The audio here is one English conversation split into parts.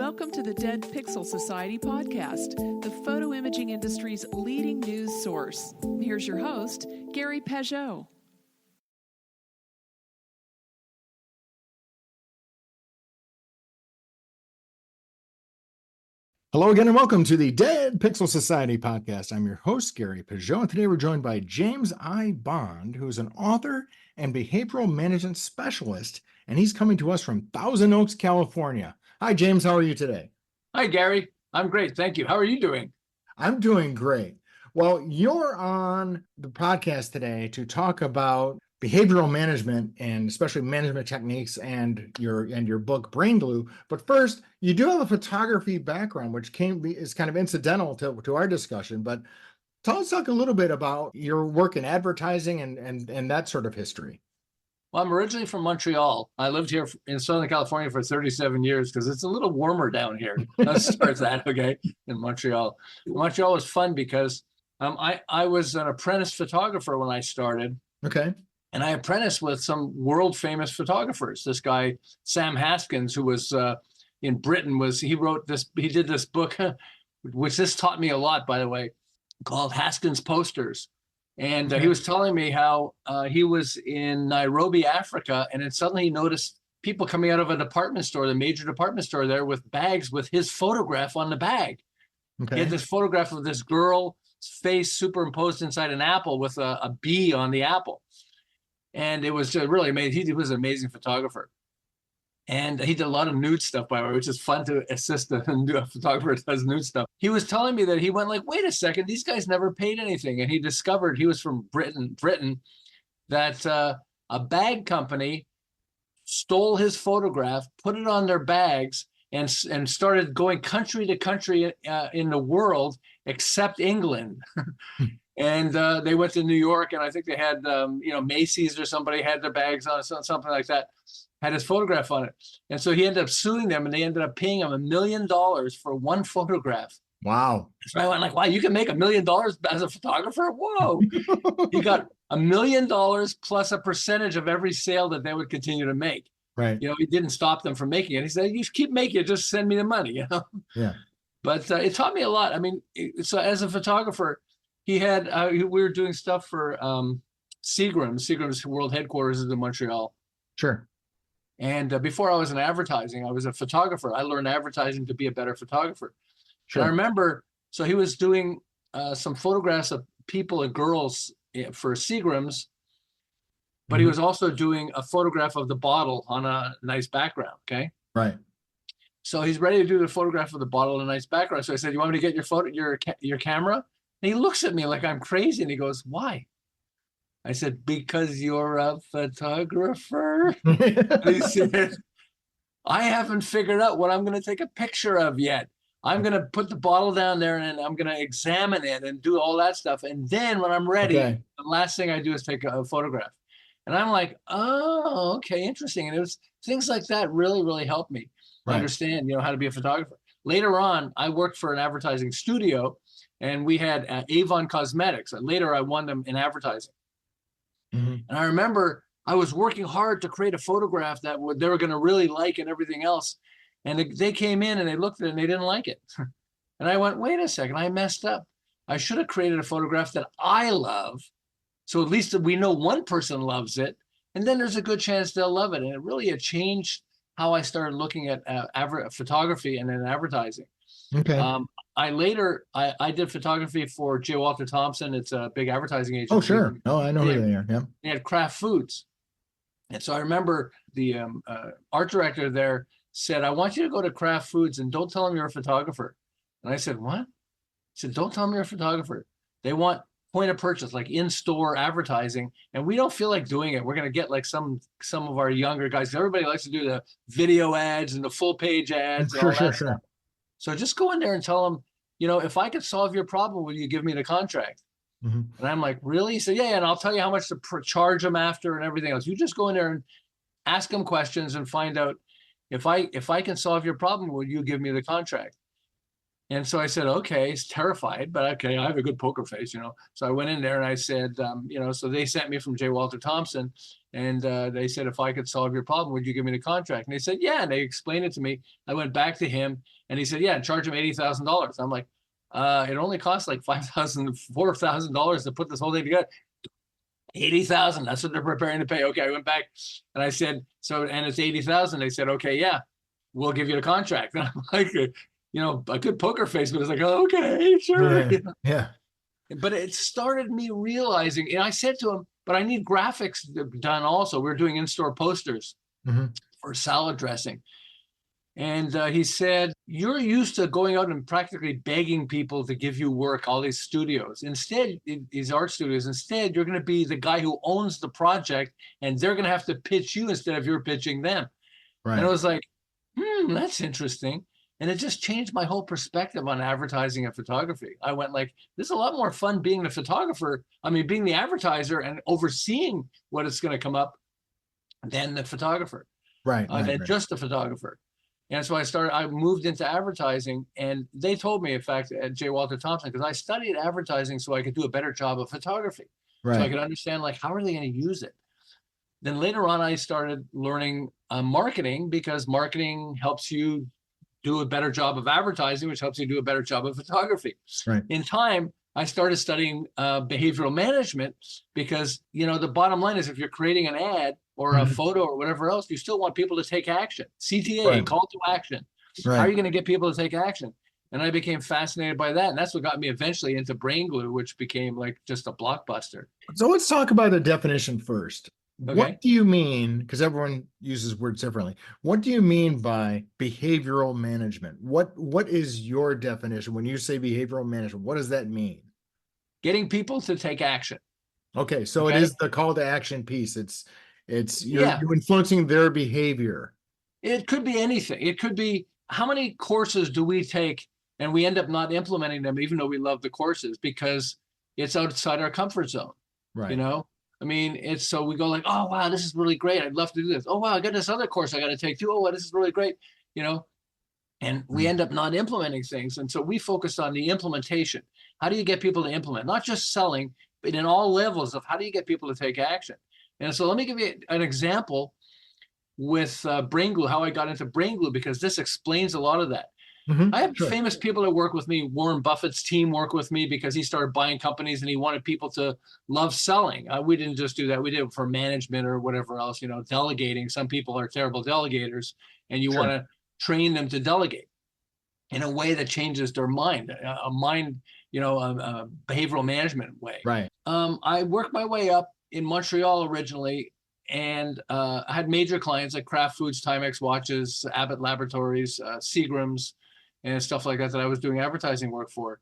Welcome to the Dead Pixel Society podcast, the photo imaging industry's leading news source. Here's your host, Gary Peugeot. Hello again and welcome to the Dead Pixel Society podcast. I'm your host, Gary Peugeot, and today we're joined by James I. Bond, who is an author and behavioral management specialist, and he's coming to us from Thousand Oaks, California. Hi, James. How are you today? Hi, Gary. I'm great. Thank you. How are you doing? I'm doing great. Well, you're on the podcast today to talk about behavioral management and especially management techniques and your book Brain Glue. But first, you do have a photography background, which is kind of incidental to our discussion. But talk a little bit about your work in advertising and that sort of history. Well, I'm originally from Montreal. I lived here in Southern California for 37 years because it's a little warmer down here. Let's start that, okay, in Montreal. Montreal was fun because I was an apprentice photographer when I started. Okay. And I apprenticed with some world famous photographers. This guy, Sam Haskins, who was in Britain, he did this book, which this taught me a lot, by the way, called Haskins Posters. And he was telling me how he was in Nairobi, Africa, and then suddenly he noticed people coming out of a department store, the major department store there, with bags with his photograph on the bag. Okay. He had this photograph of this girl's face superimposed inside an apple with a bee on the apple. And it was just really amazing. He was an amazing photographer. And he did a lot of nude stuff, by the way, which is fun to assist a photographer that does nude stuff. He was telling me that he went like, wait a second, these guys never paid anything. And he discovered, he was from Britain, that a bag company stole his photograph, put it on their bags, and started going country to country in the world, except England. And they went to New York, and I think they had, Macy's or somebody had their bags on, something like that, had his photograph on it. And so he ended up suing them, and they ended up paying him $1 million for one photograph. Wow. So I went like, wow, you can make $1 million as a photographer? Whoa. He got $1 million plus a percentage of every sale that they would continue to make. Right. He didn't stop them from making it. He said, you keep making it, just send me the money, Yeah. But it taught me a lot. I mean, so as a photographer, he had, we were doing stuff for Seagram. Seagram's world headquarters is in Montreal. Sure. And before I was in advertising, I was a photographer. I learned advertising to be a better photographer. Sure. And I remember, so he was doing some photographs of people and girls for Seagram's, but he was also doing a photograph of the bottle on a nice background, okay? Right. So he's ready to do the photograph of the bottle on a nice background. So I said, you want me to get your camera? And he looks at me like I'm crazy, and he goes, why? I said, because you're a photographer. He said, I haven't figured out what I'm going to take a picture of yet. I'm going to put the bottle down there, and I'm going to examine it and do all that stuff. And then when I'm ready, the last thing I do is take a photograph. And I'm like, oh, okay, interesting. And it was things like that really, really helped me understand, how to be a photographer. Later on, I worked for an advertising studio, and we had Avon cosmetics. Later, I won them in advertising. Mm-hmm. And I remember I was working hard to create a photograph that they were going to really like and everything else. And they came in and they looked at it and they didn't like it. And I went, wait a second, I messed up. I should have created a photograph that I love. So at least we know one person loves it. And then there's a good chance they'll love it. And it really had changed how I started looking at photography and then advertising. Okay. I did photography for J. Walter Thompson. It's a big advertising agency. Oh, sure. Oh, I know who they are. Yeah. They had Kraft Foods. And so I remember the art director there said, I want you to go to Kraft Foods and don't tell them you're a photographer. And I said, what? He said, don't tell them you're a photographer. They want point of purchase, like in-store advertising. And we don't feel like doing it. We're going to get like some of our younger guys. Everybody likes to do the video ads and the full page ads. Sure. So just go in there and tell them, if I could solve your problem, will you give me the contract? Mm-hmm. And I'm like, really? He said, yeah, and I'll tell you how much to charge them after and everything else. You just go in there and ask them questions and find out if I can solve your problem, will you give me the contract? And so I said, okay, he's terrified, but okay, I have a good poker face, So I went in there and I said, so they sent me from J. Walter Thompson, and they said, if I could solve your problem, would you give me the contract? And they said, yeah. And they explained it to me. I went back to him and he said, yeah, charge him $80,000. I'm like, it only costs like $4,000 to put this whole thing together. 80,000. That's what they're preparing to pay. Okay. I went back and I said, and it's 80,000. They said, okay, yeah, we'll give you the contract. And I'm like, a good poker face, but it's like, oh, okay, sure. Yeah. But it started me realizing, and I said to him, but I need graphics done also. We're doing in-store posters for salad dressing. And he said, you're used to going out and practically begging people to give you work, all these studios. Instead, these art studios, instead, you're going to be the guy who owns the project, and they're going to have to pitch you instead of you're pitching them. Right. And I was like, that's interesting. And it just changed my whole perspective on advertising and photography. I went like, this is a lot more fun being the photographer. Being the advertiser and overseeing what is going to come up than the photographer. Right. Just the photographer. And so I moved into advertising, and they told me, in fact, at J. Walter Thompson, because I studied advertising so I could do a better job of photography. Right. So I could understand, like, how are they going to use it? Then later on, I started learning marketing, because marketing helps you do a better job of advertising, which helps you do a better job of photography. Right. In time, I started studying behavioral management, because, the bottom line is, if you're creating an ad or a photo or whatever else, you still want people to take action. CTA, right. Call to action. Right. How are you going to get people to take action? And I became fascinated by that. And that's what got me eventually into Brain Glue, which became like just a blockbuster. So let's talk about the definition first. Okay. What do you mean? Because everyone uses words differently. What do you mean by behavioral management? What is your definition when you say behavioral management? What does that mean? Getting people to take action. Okay, so it is the call to action piece. You're influencing their behavior. It could be anything. It could be, how many courses do we take and we end up not implementing them, even though we love the courses, because it's outside our comfort zone. Right. It's so we go like, oh, wow, this is really great. I'd love to do this. Oh, wow, I got this other course I got to take too. Oh, wow, this is really great. And we end up not implementing things. And so we focus on the implementation. How do you get people to implement? Not just selling, but in all levels of how do you get people to take action? And so let me give you an example with Brain Glue, how I got into Brain Glue, because this explains a lot of that. I have famous people that work with me. Warren Buffett's team work with me because he started buying companies and he wanted people to love selling. We didn't just do that. We did it for management or whatever else, delegating. Some people are terrible delegators, and you want to train them to delegate in a way that changes their mind, a behavioral management way. Right. I worked my way up in Montreal originally, and I had major clients like Kraft Foods, Timex Watches, Abbott Laboratories, Seagrams, and stuff like that I was doing advertising work for.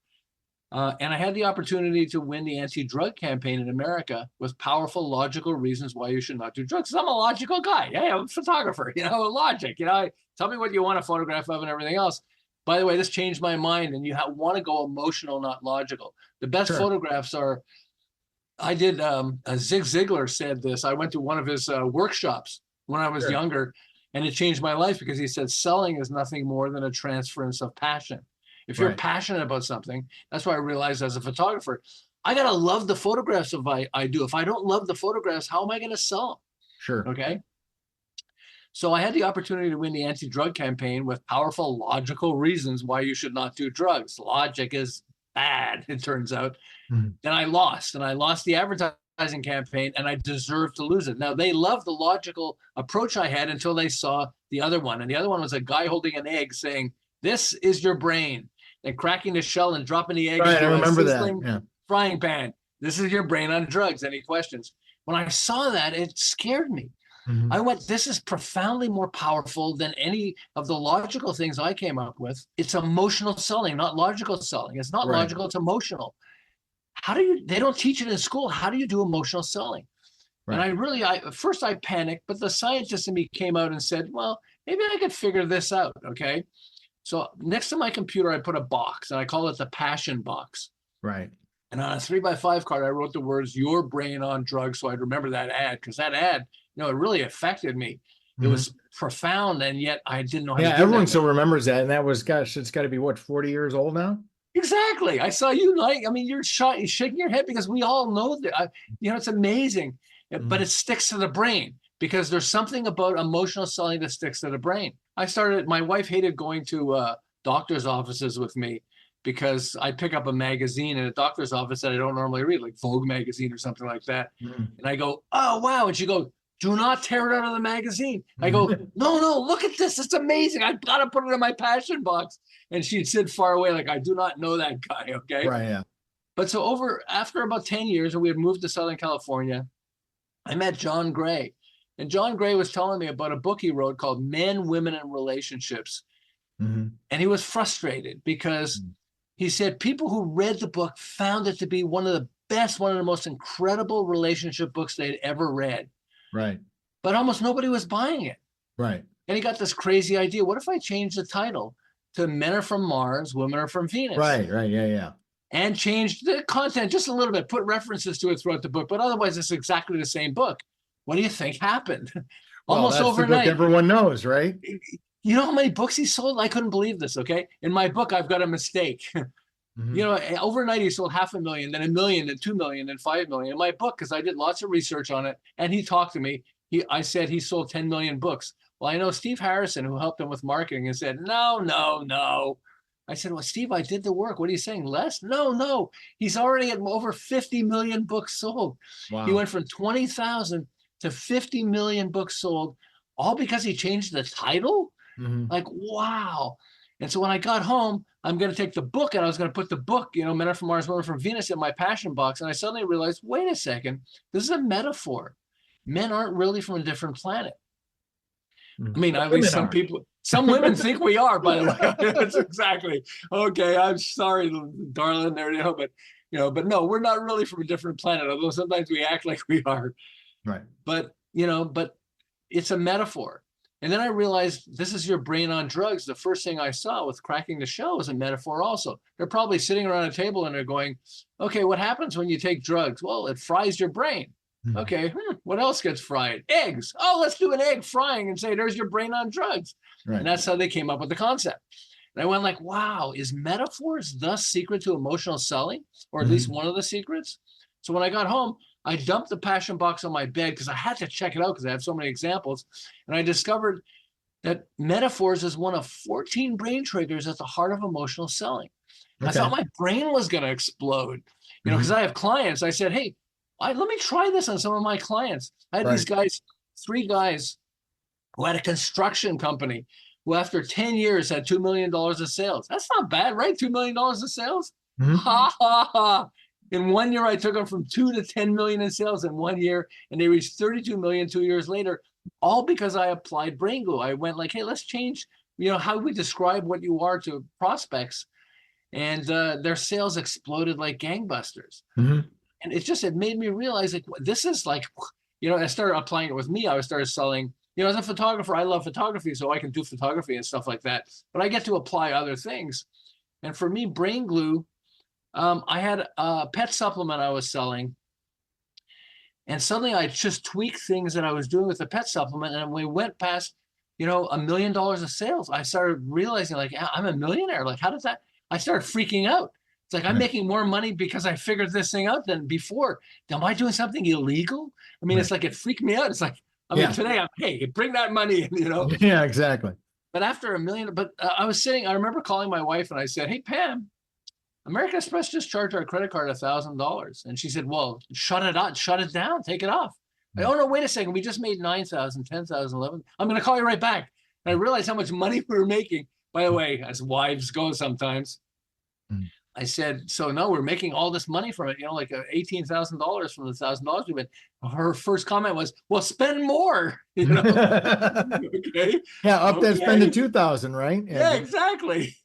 And I had the opportunity to win the anti-drug campaign in America with powerful, logical reasons why you should not do drugs. I'm a logical guy. Hey, I'm a photographer, logic. Tell me what you want a photograph of and everything else. By the way, this changed my mind, and you want to go emotional, not logical. The best photographs are, Zig Ziglar said this. I went to one of his workshops when I was younger, and it changed my life, because he said selling is nothing more than a transference of passion. If you're passionate about something, that's why I realized as a photographer, I got to love the photographs I do. If I don't love the photographs, how am I going to sell them? Sure. Okay. So I had the opportunity to win the anti-drug campaign with powerful, logical reasons why you should not do drugs. Logic is bad, it turns out. And I lost the advertising campaign, and I deserved to lose it. Now, they loved the logical approach I had until they saw the other one. And the other one was a guy holding an egg saying, "This is your brain," and cracking the shell and dropping the egg into a sizzling frying pan. "This is your brain on drugs. Any questions?" When I saw that, it scared me. I went, this is profoundly more powerful than any of the logical things I came up with. It's emotional selling, not logical selling. It's not logical, it's emotional. They don't teach it in school. How do you do emotional selling? And at first I panicked, but the scientist in me came out and said, well, maybe I could figure this out. Okay. So next to my computer, I put a box, and I call it the passion box. Right. And on a 3x5 card, I wrote the words, "Your brain on drugs." So I'd remember that ad, because that ad, it really affected me. It was profound, and yet I didn't know how to do everyone that. still remembers that. And that was, gosh, it's got to be what, 40 years old now? Exactly. I saw you you're shaking your head because we all know that. It's amazing, but it sticks to the brain because there's something about emotional selling that sticks to the brain. My wife hated going to doctor's offices with me because I pick up a magazine in a doctor's office that I don't normally read, like Vogue magazine or something like that. And I go, oh, wow. And she goes, do not tear it out of the magazine. I go, no, look at this. It's amazing. I've got to put it in my passion box. And she'd sit far away like, I do not know that guy, okay? Right, yeah. But so after about 10 years, and we had moved to Southern California, I met John Gray. And John Gray was telling me about a book he wrote called Men, Women, and Relationships. And he was frustrated because he said people who read the book found it to be one of the best, one of the most incredible relationship books they'd ever read. Right. But almost nobody was buying it. Right. And he got this crazy idea. What if I change the title to Men Are From Mars, Women Are From Venus? Right. Yeah. And change the content just a little bit, put references to it throughout the book, but otherwise it's exactly the same book. What do you think happened? Almost that's overnight. The book everyone knows, right? You know how many books he sold? I couldn't believe this, okay? In my book, I've got a mistake. Overnight he sold 500,000, then 1 million, then 2 million, then 5 million. In my book, because I did lots of research on it, and he talked to me, I said he sold 10 million books. Well, I know Steve Harrison, who helped him with marketing, and said, no. I said, well, Steve, I did the work. What are you saying? Less? No. He's already at over 50 million books sold. Wow. He went from 20,000 to 50 million books sold, all because he changed the title? Like, wow. And so when I got home, I'm going to take the book, and I was going to put the book, Men Are From Mars, Women Are From Venus, in my passion box. And I suddenly realized, wait a second, this is a metaphor. Men aren't really from a different planet. I mean, at least some women think we are, by the way. That's exactly. Okay, I'm sorry, darling, but no, we're not really from a different planet, although sometimes we act like we are. Right. But it's a metaphor. And then I realized this is your brain on drugs. The first thing I saw with cracking the shell was a metaphor also. They're probably sitting around a table and they're going, okay, what happens when you take drugs? Well, it fries your brain. Okay, what else gets fried? Eggs. Oh, let's do an egg frying and say, there's your brain on drugs. Right. And that's how they came up with the concept. And I went like, wow, is metaphors the secret to emotional selling? Or at least one of the secrets? So when I got home, I dumped the passion box on my bed because I had to check it out because I have so many examples. And I discovered that metaphors is one of 14 brain triggers at the heart of emotional selling. Okay. I thought my brain was going to explode, because I have clients. I said, hey, let me try this on some of my clients. I had these guys, 3 guys who had a construction company who after 10 years had $2 million of sales. That's not bad, right? $2 million of sales? Ha, ha, ha. In 1 year, I took them from 2 to 10 million in sales in 1 year, and they reached 32 million 2 years later, all because I applied brain glue. I went like, hey, let's change, how we describe what you are to prospects. And their sales exploded like gangbusters. And it made me realize, like, this is like, I started applying it with me. I started selling, as a photographer, I love photography, so I can do photography and stuff like that. But I get to apply other things. And for me, brain glue, I had a pet supplement I was selling, and suddenly I just tweaked things that I was doing with the pet supplement, and we went past, $1 million of sales. I started realizing, like, I'm a millionaire. Like, how does that? I started freaking out. It's like, I'm making more money because I figured this thing out than before. Am I doing something illegal? I mean, it's like, it freaked me out. It's like, today, hey, bring that money in, Yeah, exactly. But after $1 million, I remember calling my wife and I said, hey, Pam, American Express just charged our credit card $1,000. And she said, well, shut it down, take it off. Oh, no, wait a second. We just made 9,000, 10,000, 11. I'm going to call you right back. And I realized how much money we were making. By the way, as wives go sometimes, I said, so no, we're making all this money from it, like $18,000 from the $1,000 we made. Her first comment was, well, spend more, Okay. Yeah, up that spend to 2,000, right? Yeah, exactly.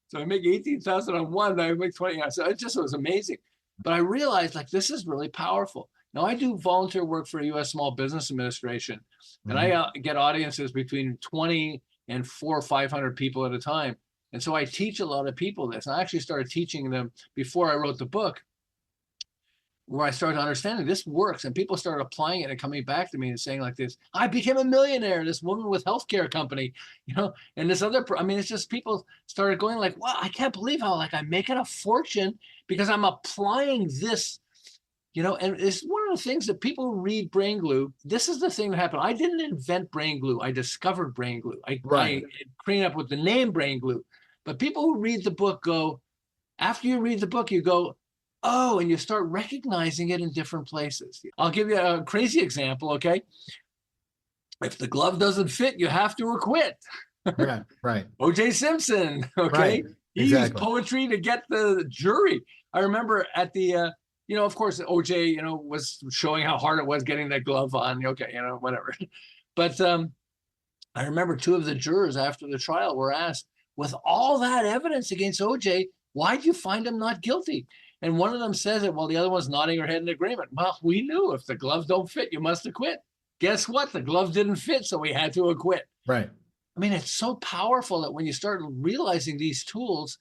So I make 18,000 on one, and I make 20. So it just was amazing. But I realized, like, this is really powerful. Now I do volunteer work for U.S. Small Business Administration, and I get audiences between 20 and 400 or 500 people at a time. And so I teach a lot of people this. And I actually started teaching them before I wrote the book. where I started understanding this works, and people started applying it and coming back to me and saying like this, I became a millionaire, this woman with healthcare company, and this other, I mean, it's just people started going like, wow, I can't believe how like I'm making a fortune because I'm applying this, and it's one of the things that people who read Brain Glue, this is the thing that happened. I didn't invent Brain Glue. I discovered Brain Glue. I came up with the name Brain Glue. But people who read the book go, after you read the book, you go, oh, and you start recognizing it in different places. I'll give you a crazy example, okay? If the glove doesn't fit, you have to acquit. Yeah, right. O.J. Simpson, okay? Right. He used poetry to get the jury. I remember at the, of course, O.J., was showing how hard it was getting that glove on. Okay, whatever. But I remember two of the jurors after the trial were asked, with all that evidence against O.J., why do you find him not guilty? And one of them says it while the other one's nodding her head in agreement. Well, we knew if the gloves don't fit, you must acquit. Guess what? The glove didn't fit, so we had to acquit. Right. I mean, it's so powerful that when you start realizing these tools,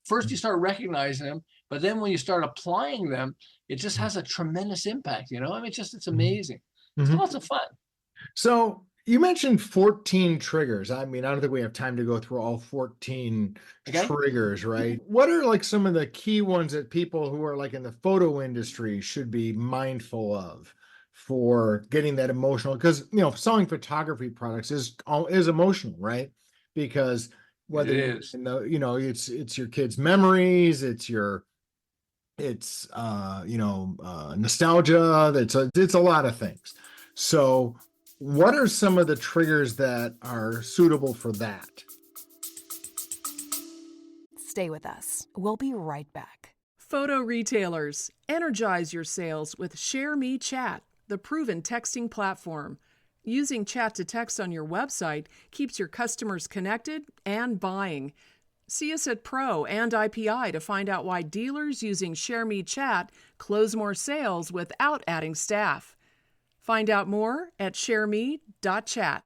first you start recognizing them, but then when you start applying them, it just has a tremendous impact. I mean, it's amazing. It's lots of fun. So you mentioned 14 triggers. I mean, I don't think we have time to go through all 14 triggers, right? What are like some of the key ones that people who are like in the photo industry should be mindful of for getting that emotional? Because, selling photography products is emotional, right? Because whether it's your kids' memories, it's nostalgia, it's a lot of things. So what are some of the triggers that are suitable for that? Stay with us. We'll be right back. Photo retailers, energize your sales with ShareMe Chat, the proven texting platform. Using chat to text on your website keeps your customers connected and buying. See us at Pro and IPI to find out why dealers using ShareMe Chat close more sales without adding staff. Find out more at shareme.chat.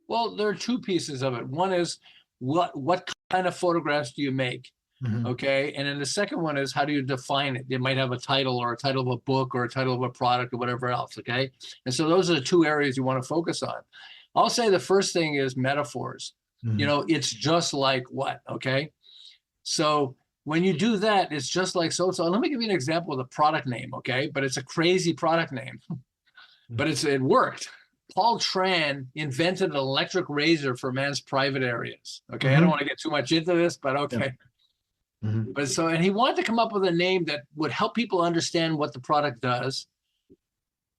Well, there are two pieces of it. One is what kind of photographs do you make? Okay. And then the second one is, how do you define it? It might have a title or a title of a book or a title of a product or whatever else. Okay. And so those are the two areas you want to focus on. I'll say the first thing is metaphors. It's just like what? Okay. So when you do that, it's just like so. Let me give you an example of a product name, okay? But it's a crazy product name, but it worked. Paul Tran invented an electric razor for men's private areas. Okay, I don't want to get too much into this, but okay. But and he wanted to come up with a name that would help people understand what the product does,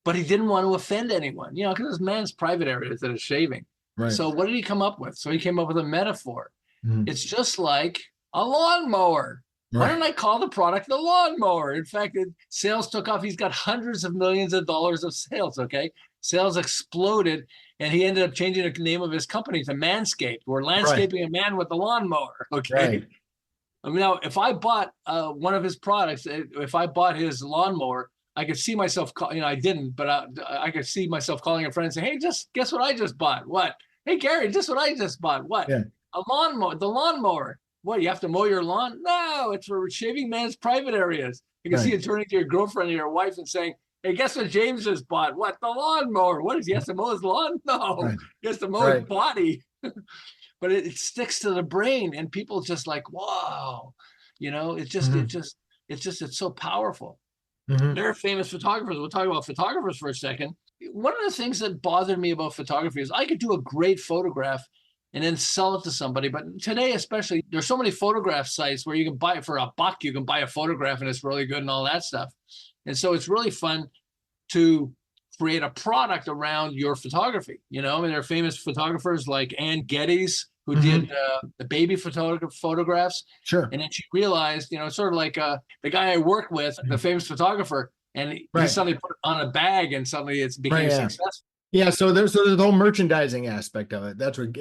but he didn't want to offend anyone, because it's men's private areas that are shaving. Right. So what did he come up with? So he came up with a metaphor. It's just like a lawnmower. Right. Why don't I call the product the lawnmower? In fact, sales took off. He's got hundreds of millions of dollars of sales, okay? Sales exploded, and he ended up changing the name of his company to Manscaped. We're landscaping a man with a lawnmower, okay? Right. I mean, now, if I bought one of his products, if I bought his lawnmower, I could see myself, I didn't, but I could see myself calling a friend and saying, hey, guess what I just bought? What? Hey, Gary, guess what I just bought? What? Yeah. A lawnmower, the lawnmower. What, you have to mow your lawn? No, it's for shaving man's private areas. You can see you turning to your girlfriend or your wife and saying, hey, guess what James just bought? What, the lawnmower? What, is he has to mow his lawn? No, he has to mow his body. But it sticks to the brain, and people just like, wow, it's so powerful. There are famous photographers. We'll talk about photographers for a second. One of the things that bothered me about photography is I could do a great photograph and then sell it to somebody. But today, especially, there's so many photograph sites where you can buy it for $1. You can buy a photograph and it's really good and all that stuff. And so it's really fun to create a product around your photography. I mean, there are famous photographers like Ann Geddes, who did the baby photographs. Sure. And then she realized, sort of like the guy I work with, the famous photographer, and he suddenly put it on a bag and suddenly it became successful. Yeah, so there's the whole merchandising aspect of it. That's what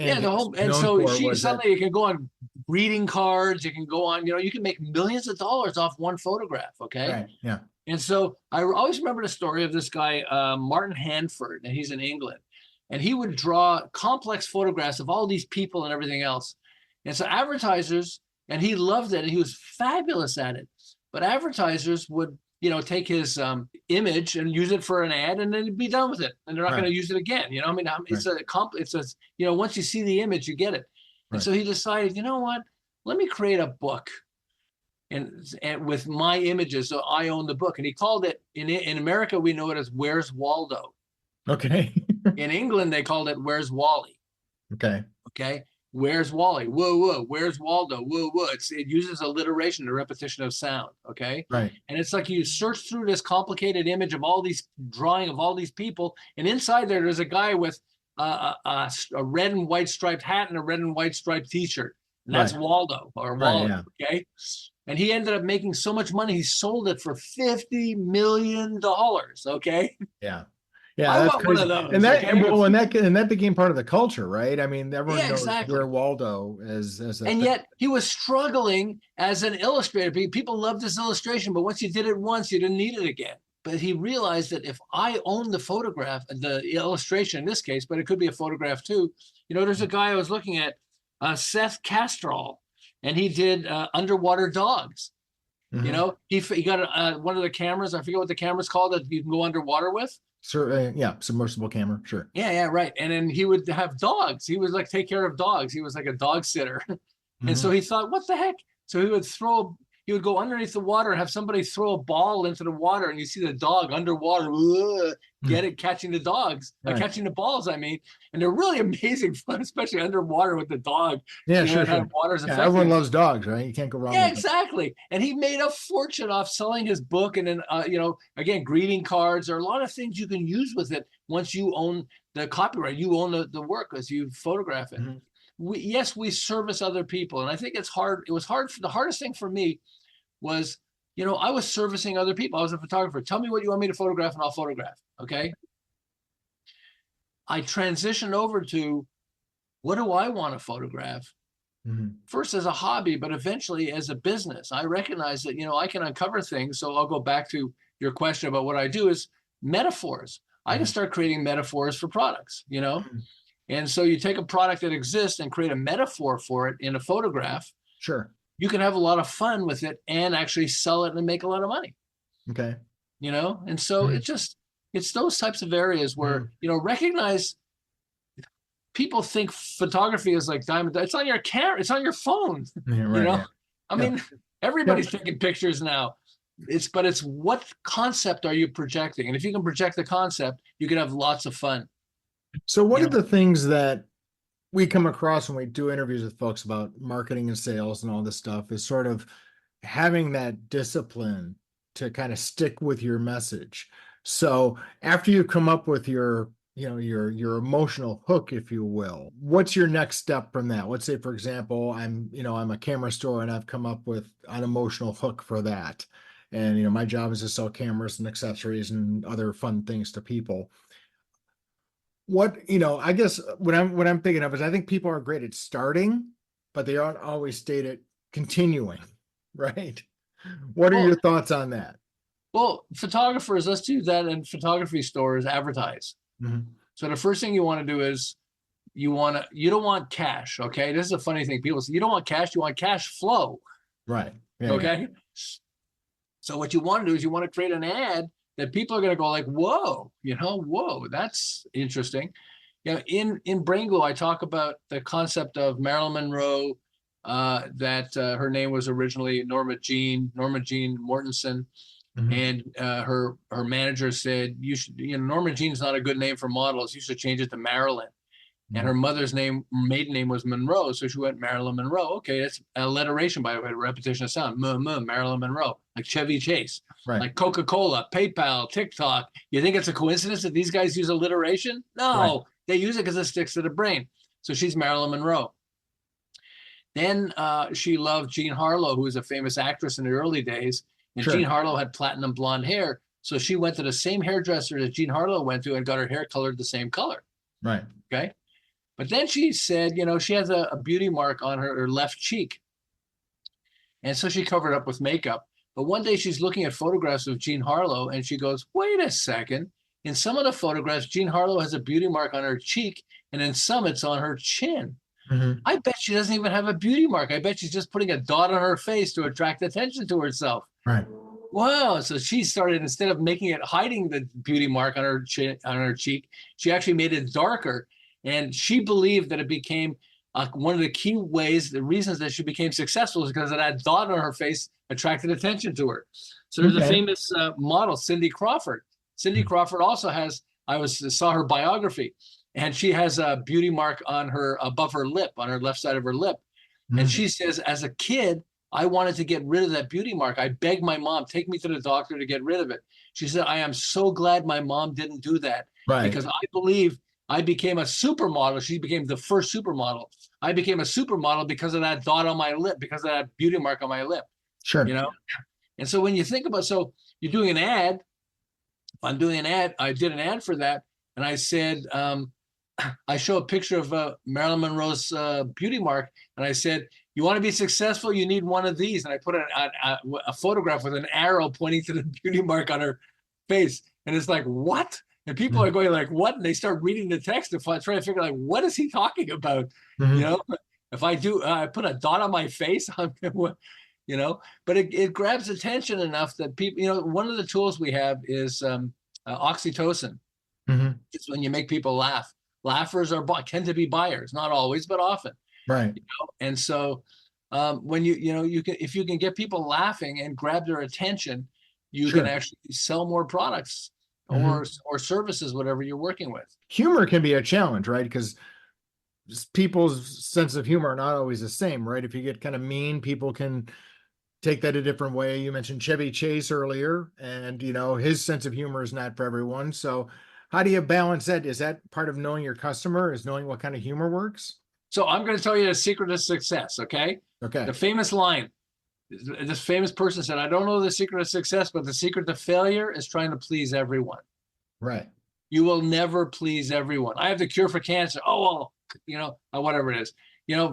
suddenly you can go on greeting cards, you can go on, you can make millions of dollars off one photograph, okay? Right. Yeah. And so I always remember the story of this guy, Martin Handford, and he's in England. And he would draw complex photographs of all these people and everything else. And so advertisers and he loved it. And he was fabulous at it. But advertisers would, take his image and use it for an ad, and then be done with it, and they're not going to use it again. It's once you see the image, you get it. And so he decided, you know what? Let me create a book, and with my images, so I own the book. And he called it, in America, we know it as Where's Waldo. Okay. In England, they called it Where's Wally. Okay. Where's Wally? Whoa, whoa. Where's Waldo? Whoa, whoa. It uses alliteration, the repetition of sound. Okay. Right. And it's like you search through this complicated image of all these drawing of all these people, and inside there's a guy with a red and white striped hat and a red and white striped T-shirt, and that's Waldo or Wally. Yeah. Okay. And he ended up making so much money, he sold it for $50 million. Okay. Yeah. Yeah, that's crazy. One of those, and that became part of the culture, right? I mean, everyone knows where Waldo is. And yet he was struggling as an illustrator. People loved his illustration, but once you did it once, you didn't need it again. But he realized that if I own the photograph, the illustration in this case, but it could be a photograph too. There's a guy I was looking at, Seth Castrol, and he did underwater dogs. Mm-hmm. He got one of the cameras. I forget what the camera's called that you can go underwater with. Submersible camera, sure. Yeah, right. And then he would have dogs. He would take care of dogs. He was like a dog sitter. Mm-hmm. And so he thought, what the heck? So he would go underneath the water and have somebody throw a ball into the water, and you see the dog underwater, catching the dogs, catching the balls, and they're really amazing fun, especially underwater with the dog. Yeah, sure. Everyone loves dogs, right? You can't go wrong with exactly. And he made a fortune off selling his book, and then, again, greeting cards. There are a lot of things you can use with it once you own the copyright. You own the work as you photograph it. Mm-hmm. We service other people, and I think it's hard. It was hard. The hardest thing for me was, I was servicing other people. I was a photographer. Tell me what you want me to photograph, and I'll photograph. Okay. I transitioned over to, what do I want to photograph? Mm-hmm. First as a hobby, but eventually as a business. I recognize that, I can uncover things. So I'll go back to your question about what I do is metaphors. Mm-hmm. I can start creating metaphors for products, Mm-hmm. And so you take a product that exists and create a metaphor for it in a photograph. Sure. You can have a lot of fun with it and actually sell it and make a lot of money. Okay. And so it's those types of areas where, recognize people think photography is like diamond. It's on your camera. It's on your phone. Yeah, right, I mean, everybody's taking pictures now. It's what concept are you projecting? And if you can project the concept, you can have lots of fun. So one of the things that we come across when we do interviews with folks about marketing and sales and all this stuff is sort of having that discipline to kind of stick with your message. So after you come up with your emotional hook, if you will, what's your next step from that? Let's say, for example, I'm a camera store and I've come up with an emotional hook for that. And, my job is to sell cameras and accessories and other fun things to people. What, I guess what I'm thinking of is I think people are great at starting, but they aren't always great at continuing, right? What are your thoughts on that? Well, photographers, let's do that in photography stores, advertise. Mm-hmm. So the first thing you want to do is you don't want cash. Okay. This is a funny thing. People say you don't want cash, you want cash flow. Right. Yeah, okay. Yeah. So what you want to do is you want to create an ad that people are going to go like, whoa, whoa, that's interesting. In Brain Glue, I talk about the concept of Marilyn Monroe, that her name was originally Norma Jean Mortensen. Mm-hmm. And her manager said, you should, Norma Jean's not a good name for models. You should change it to Marilyn. Mm-hmm. And her mother's maiden name was Monroe. So she went Marilyn Monroe. Okay, that's alliteration by repetition of sound. Marilyn Monroe, like Chevy Chase, right. Like Coca-Cola, PayPal, TikTok. You think it's a coincidence that these guys use alliteration? No, right. They use it because it sticks to the brain. So she's Marilyn Monroe. Then she loved Jean Harlow, who was a famous actress in the early days. And sure. Jean Harlow had platinum blonde hair. So she went to the same hairdresser that Jean Harlow went to and got her hair colored the same color. Right. Okay. But then she said, she has a beauty mark on her left cheek. And so she covered it up with makeup. But one day she's looking at photographs of Jean Harlow and she goes, wait a second. In some of the photographs, Jean Harlow has a beauty mark on her cheek. And in some, it's on her chin. Mhm. I bet she doesn't even have a beauty mark. I bet she's just putting a dot on her face to attract attention to herself. Right. Wow. So she started, instead of making it hiding the beauty mark on her cheek, she actually made it darker. And she believed that it became one of the key ways, the reasons that she became successful is because of that dot on her face attracted attention to her. So there's a Okay. famous model, Cindy Crawford. Cindy Crawford also has, saw her biography, and she has a beauty mark on her, above her lip, on her left side of her lip. And Mhm. she says, as a kid, I wanted to get rid of that beauty mark. I begged my mom, take me to the doctor to get rid of it. She said, I am so glad my mom didn't do that, Right. because I believe I became a supermodel. She became the first supermodel. I became a supermodel because of that dot on my lip, because of that beauty mark on my lip, Sure. you know? And so when you think about, so you're doing an ad, I'm doing an ad, I did an ad for that. And I said, I show a picture of Marilyn Monroe's beauty mark. And I said, you want to be successful, you need one of these. And I put a photograph with an arrow pointing to the beauty mark on her face. And it's like, what? And people are going like, what? And they start reading the text and trying to figure out, like, what is he talking about? Mhm. You know, if I do, I put a dot on my face, you know, but it grabs attention enough that people, you know, one of the tools we have is oxytocin. Mhm. It's when you make people laugh. Laughers tend to be buyers, not always, but often. Right. You know? And so when you can, if you can get people laughing and grab their attention, you Sure. can actually sell more products Mhm. or services, whatever you're working with. Humor can be a challenge, right? Because people's sense of humor are not always the same, right? If you get kind of mean, people can take that a different way. You mentioned Chevy Chase earlier, and his sense of humor is not for everyone. So how do you balance that? Is that part of knowing your customer, is knowing what kind of humor works? So I'm going to tell you the secret of success. Okay. Okay. The famous line, this famous person said, I don't know the secret of success, but the secret to failure is trying to please everyone. Right. You will never please everyone. I have the cure for cancer. Oh, well, whatever it is,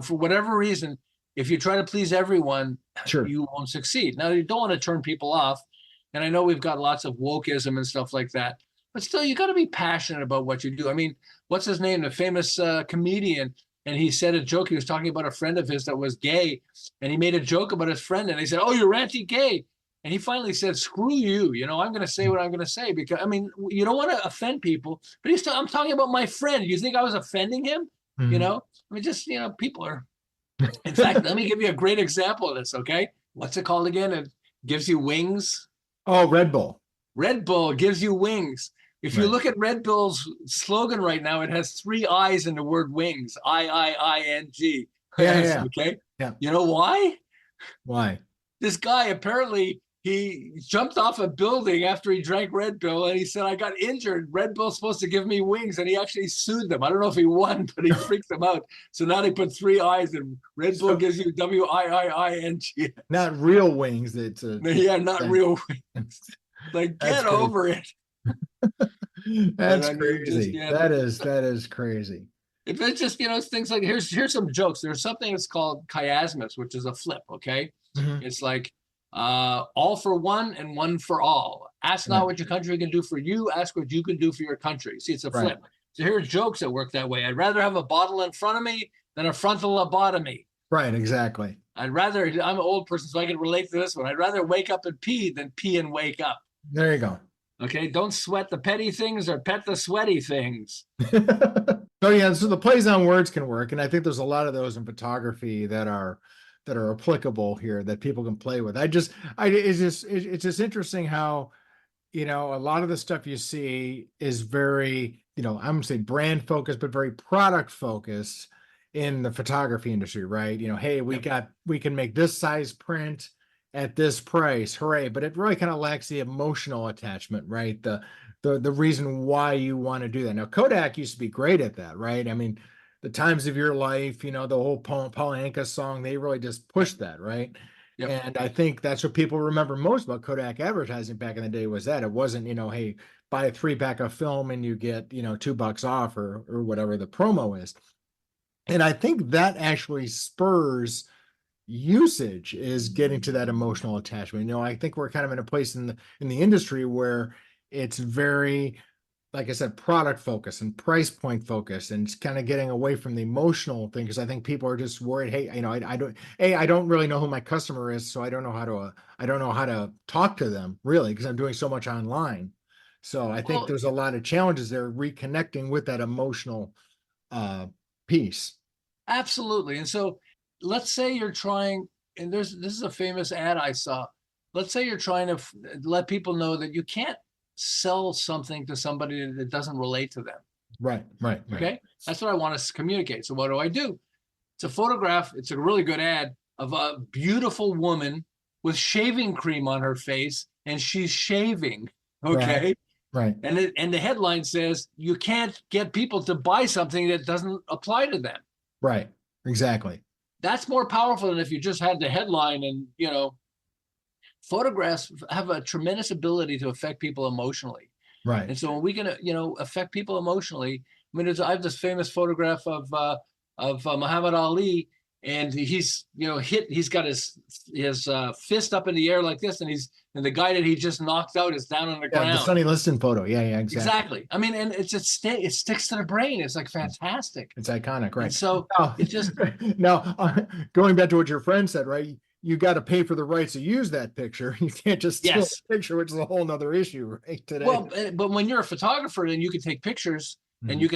for whatever reason, if you try to please everyone, Sure. you won't succeed. Now, you don't want to turn people off. And I know we've got lots of wokeism and stuff like that, but still, you got to be passionate about what you do. I mean, what's his name? The famous comedian. And he said a joke. He was talking about a friend of his that was gay. And he made a joke about his friend. And he said, oh, you're anti-gay. And he finally said, screw you. I'm going to say what I'm going to say, because, I mean, you don't want to offend people. But I'm talking about my friend. You think I was offending him? Mhm. I mean, just, people are. In fact, let me give you a great example of this, okay? What's it called again? It gives you wings. Oh, Red Bull. Red Bull gives you wings. If you Right. look at Red Bull's slogan right now, it has 3 I's in the word wings. I-I-I-N-G. Yeah. Okay. Yeah. You know why? Why? This guy, apparently he jumped off a building after he drank Red Bull, and he said, I got injured. Red Bull's supposed to give me wings. And he actually sued them. I don't know if he won, but he freaked them out. So now they put 3 I's, and Red Bull gives you W-I-I-I-N-G. Not real wings. It's Yeah, not real wings. Like, get over it. That's I mean, crazy. yeah. That is crazy. If it's just, things like, here's some jokes. There's something that's called chiasmus, which is a flip, okay? Mhm. It's like all for one and one for all. Ask not Right. what your country can do for you, ask what you can do for your country. See, it's a Right. flip. So here are jokes that work that way. I'd rather have a bottle in front of me than a frontal lobotomy. Right. Exactly. I'm an old person, so I can relate to this one. I'd rather wake up and pee than pee and wake up. There you go. Okay, don't sweat the petty things or pet the sweaty things. So yeah, so the plays on words can work, and I think there's a lot of those in photography that are applicable here that people can play with. It's just interesting how a lot of the stuff you see is very I'm gonna say brand focused, but very product focused in the photography industry, right? Hey, we can make this size print at this price, hooray! But it really kind of lacks the emotional attachment, right? The reason why you want to do that. Now, Kodak used to be great at that, right? I mean, the times of your life, the whole Paul Anka song, they really just pushed that, right? Yep. And I think that's what people remember most about Kodak advertising back in the day, was that it wasn't, hey, buy a 3-pack of film and you get, $2 off or whatever the promo is. And I think that actually spurs usage, is getting to that emotional attachment. I think we're kind of in a place in the industry where it's very like I said, product focus and price point focus, and it's kind of getting away from the emotional thing, because I think people are just worried. Hey, I don't really know who my customer is, so I don't know how to talk to them really, because I'm doing so much online. So I think Well, there's a lot of challenges there reconnecting with that emotional piece. absolutely. And so let's say you're trying, and this is a famous ad I saw. Let's say you're trying to let people know that you can't sell something to somebody that doesn't relate to them. Right. Okay. That's what I want to communicate. So what do? It's a photograph. It's a really good ad of a beautiful woman with shaving cream on her face, and she's shaving. Okay. Right. And the headline says you can't get people to buy something that doesn't apply to them. Right. Exactly. That's more powerful than if you just had the headline. And photographs have a tremendous ability to affect people emotionally. Right. And so when we can affect people emotionally, I mean, I have this famous photograph of Muhammad Ali, and he's he's got his fist up in the air like this, and the guy that he just knocked out is down on the ground. The Sonny Liston photo. Yeah, exactly. I mean, and it sticks to the brain. It's like fantastic. It's iconic, right? And so it just now going back to what your friend said, right? You got to pay for the rights to use that picture. You can't just steal the picture, which is a whole nother issue, right? Today. Well, but when you're a photographer, then you can take pictures, and you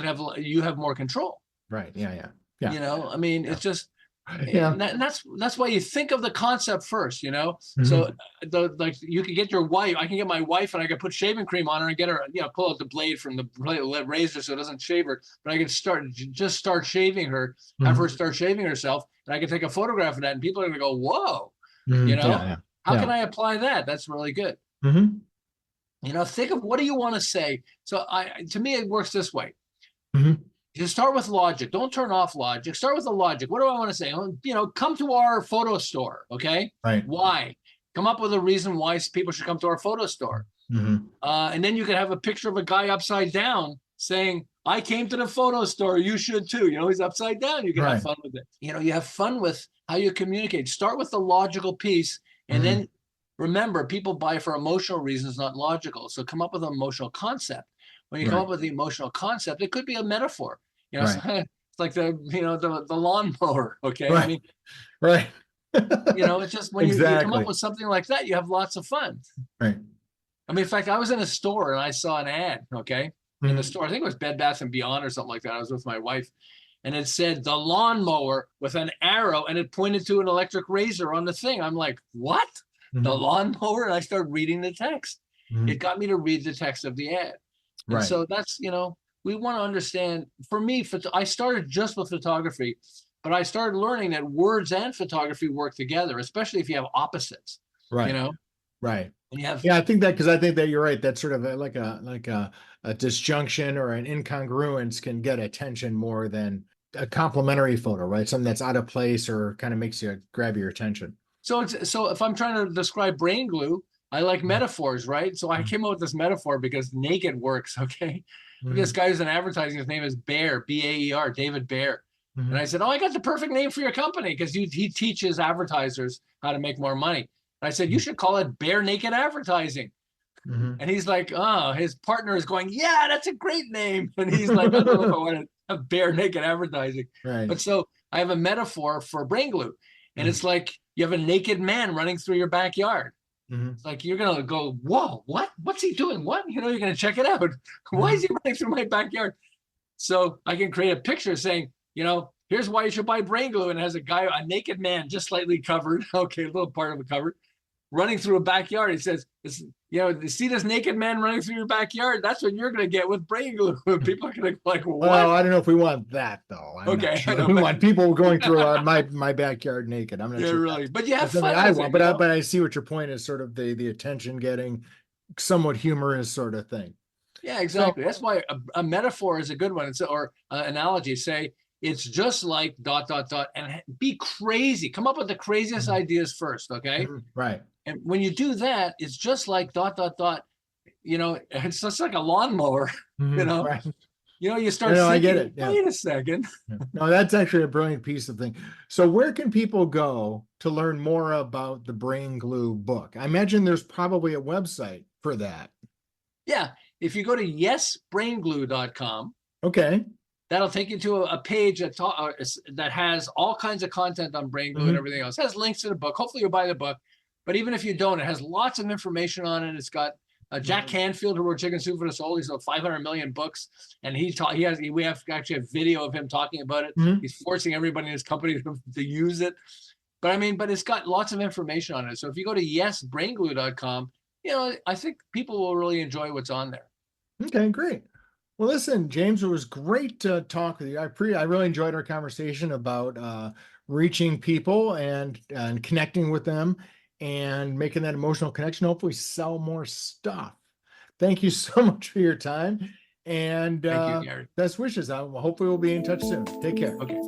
have more control. Right. Yeah. I mean, it's just. Yeah. And that's why you think of the concept first, Mm-hmm. So like you can get your wife, I can get my wife, and I can put shaving cream on her and get her, pull out the blade from the razor so it doesn't shave her, but I can start shaving her, have her start shaving herself, and I can take a photograph of that, and people are going to go, whoa, how can I apply that? That's really good. Mm-hmm. Think of what do you want to say? So to me, it works this way. Mm-hmm. You start with logic. Don't turn off logic. Start with the logic. What do I want to say? Come to our photo store. Okay. Right. Why? Come up with a reason why people should come to our photo store. Mm-hmm. And then you can have a picture of a guy upside down saying, I came to the photo store. You should too. He's upside down. You can have fun with it. You have fun with how you communicate. Start with the logical piece. And then remember, people buy for emotional reasons, not logical. So come up with an emotional concept. When you come up with the emotional concept, it could be a metaphor. It's like the lawnmower. Okay. Right. I mean, right. It's just when you come up with something like that, you have lots of fun. Right. I mean, in fact, I was in a store and I saw an ad. Okay. In the store, I think it was Bed Bath & Beyond or something like that. I was with my wife, and it said the lawnmower with an arrow, and it pointed to an electric razor on the thing. I'm like, what? The lawnmower? And I started reading the text. It got me to read the text of the ad. And so that's, we want to understand. For me, I started just with photography, but I started learning that words and photography work together, especially if you have opposites. Right. Right. And you have, I think that you're right. That's sort of like a disjunction or an incongruence can get attention more than a complimentary photo, right? Something that's out of place or kind of makes you grab your attention. So if I'm trying to describe brain glue, I like metaphors, right? So I came up with this metaphor because naked works. Okay. This guy who's in advertising, his name is Baer, B-A-E-R, David Baer. And I said, I got the perfect name for your company, because he teaches advertisers how to make more money. And I said, you should call it Bare Naked Advertising. And he's like, his partner is going, yeah, that's a great name. And he's like, I don't know if I want to have Bare Naked Advertising. Right. But so I have a metaphor for brain glue. And it's like you have a naked man running through your backyard. It's like you're gonna go, whoa, what's he doing? What? You're gonna check it out. Why is he running through my backyard? So I can create a picture saying, here's why you should buy brain glue, and it has a naked man just slightly covered, okay, a little part of it covered, running through a backyard. He says, you see this naked man running through your backyard? That's what you're gonna get with brain glue. People are gonna go like, what? Well, I don't know if we want that though. We want people going through my backyard naked. I'm not sure. Really, but you have fun. I want, but I see what your point is. Sort of the attention getting, somewhat humorous sort of thing. Yeah, exactly. That's why a metaphor is a good one. Or analogy. Say it's just like ... and be crazy. Come up with the craziest ideas first. Okay. Right. And when you do that, it's just like ... It's just like a lawnmower. Right. You start. I get it. Yeah. Wait a second. No, that's actually a brilliant piece of thing. So where can people go to learn more about the Brain Glue book? I imagine there's probably a website for that. Yeah. If you go to yesbrainglue.com, Okay. that'll take you to a page that has all kinds of content on Brain Glue and everything else. It has links to the book. Hopefully you'll buy the book. But even if you don't, it has lots of information on it. It's got Jack Canfield, who wrote Chicken Soup for the Soul. He's sold 500 million books, and we have actually a video of him talking about it. He's forcing everybody in his company to use it. But it's got lots of information on it. So if you go to yesbrainglue.com, I think people will really enjoy what's on there. Okay, great. Well, listen, James, it was great to talk with you. I really enjoyed our conversation about reaching people and connecting with them and making that emotional connection. Hopefully sell more stuff. Thank you so much for your time. And thank you, Gary. Best wishes. Hopefully we'll be in touch soon. Take care. Okay.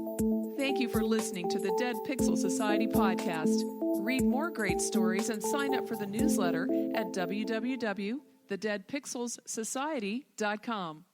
Thank you for listening to the Dead Pixel Society podcast. Read more great stories and sign up for the newsletter at www.thedeadpixelssociety.com.